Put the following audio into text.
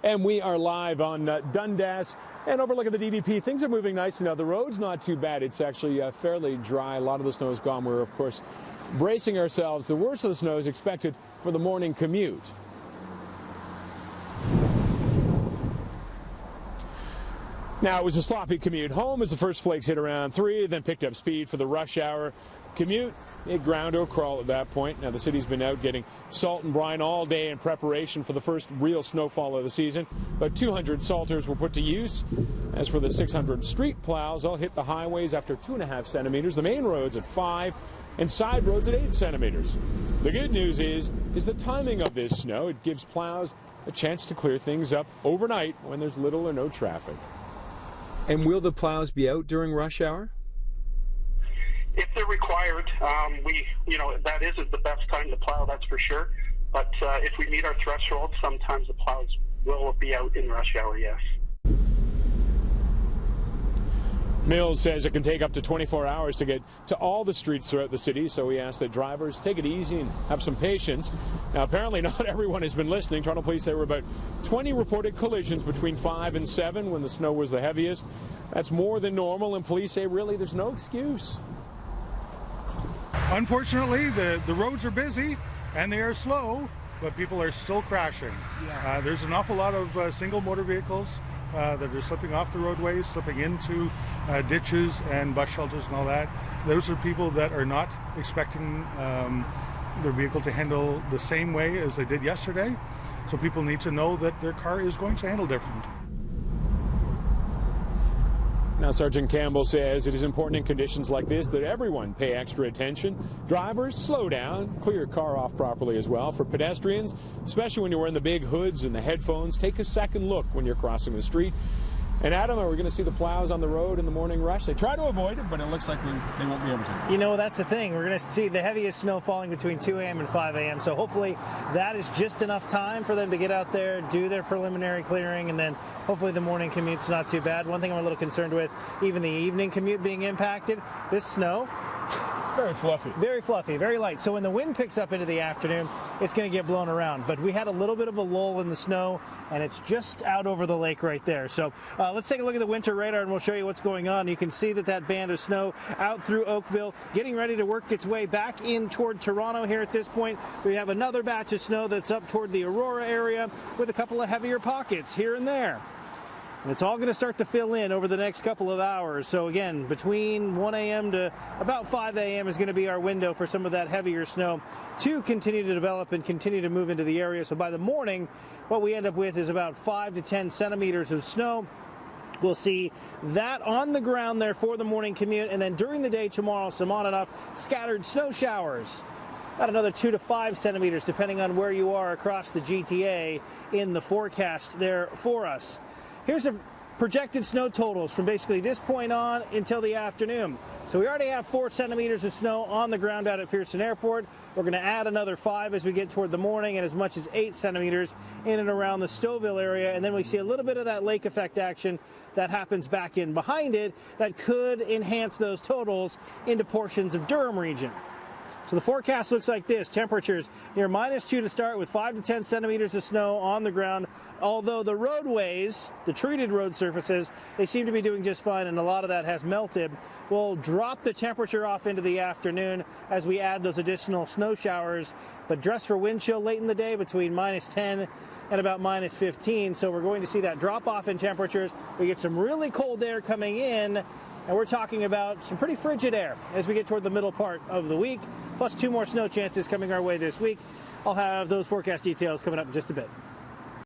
And we are live on Dundas and overlooking the DVP. Things are moving nicely now. The road's not too bad. It's actually fairly dry. A lot of the snow is gone. We're, of course, bracing ourselves. The worst of the snow is expected for the morning commute. Now, it was a sloppy commute home as the first flakes hit around 3, then picked up speed for the rush hour commute. It ground to a crawl at that point. Now, the city's been out getting salt and brine all day in preparation for the first real snowfall of the season. About 200 salters were put to use. As for the 600 street plows, they'll hit the highways after 2.5 centimeters, the main roads at 5, and side roads at 8 centimeters. The good news is the timing of this snow. It gives plows a chance to clear things up overnight when there's little or no traffic. And will the plows be out during rush hour? If they're required, that isn't the best time to plow, that's for sure. But if we meet our threshold, sometimes the plows will be out in rush hour, yes. Mills says it can take up to 24 hours to get to all the streets throughout the city, so he asks that drivers take it easy and have some patience. Now, apparently not everyone has been listening. Toronto Police say there were about 20 reported collisions between 5 and 7 when the snow was the heaviest. That's more than normal, and police say really there's no excuse. Unfortunately, the roads are busy and they are slow, but people are still crashing. Yeah. There's an awful lot of single motor vehicles that are slipping off the roadways, slipping into ditches and bus shelters and all that. Those are people that are not expecting their vehicle to handle the same way as they did yesterday. So people need to know that their car is going to handle different. Now, Sergeant Campbell says it is important in conditions like this that everyone pay extra attention. Drivers, slow down, clear your car off properly as well. For pedestrians, especially when you're wearing the big hoods and the headphones, take a second look when you're crossing the street. And Adam, are we going to see the plows on the road in the morning rush? They try to avoid it, but it looks like they won't be able to. You know, that's the thing. We're going to see the heaviest snow falling between 2 a.m. and 5 a.m. So hopefully that is just enough time for them to get out there, do their preliminary clearing, and then hopefully the morning commute's not too bad. One thing I'm a little concerned with, even the evening commute being impacted, this snow. Very fluffy. Very fluffy, very light. So when the wind picks up into the afternoon, it's going to get blown around. But we had a little bit of a lull in the snow, and it's just out over the lake right there. So let's take a look at the winter radar, and we'll show you what's going on. You can see that band of snow out through Oakville, getting ready to work its way back in toward Toronto here at this point. We have another batch of snow that's up toward the Aurora area with a couple of heavier pockets here and there. And it's all going to start to fill in over the next couple of hours. So again, between 1 a.m. to about 5 a.m. is going to be our window for some of that heavier snow to continue to develop and continue to move into the area. So by the morning, what we end up with is about 5 to 10 centimeters of snow. We'll see that on the ground there for the morning commute. And then during the day tomorrow, some on and off scattered snow showers. About another 2 to 5 centimeters, depending on where you are across the GTA in the forecast there for us. Here's the projected snow totals from basically this point on until the afternoon. So we already have 4 centimeters of snow on the ground out at Peterson Airport. We're going to add another 5 as we get toward the morning, and as much as 8 centimeters in and around the Stouffville area. And then we see a little bit of that lake effect action that happens back in behind it that could enhance those totals into portions of Durham region. So the forecast looks like this. Temperatures near -2 to start with 5 to 10 centimeters of snow on the ground. Although the roadways, the treated road surfaces, they seem to be doing just fine, and a lot of that has melted. We'll drop the temperature off into the afternoon as we add those additional snow showers. But dress for wind chill late in the day between -10 and about -15. So we're going to see that drop off in temperatures. We get some really cold air coming in. And we're talking about some pretty frigid air as we get toward the middle part of the week, plus 2 more snow chances coming our way this week. I'll have those forecast details coming up in just a bit.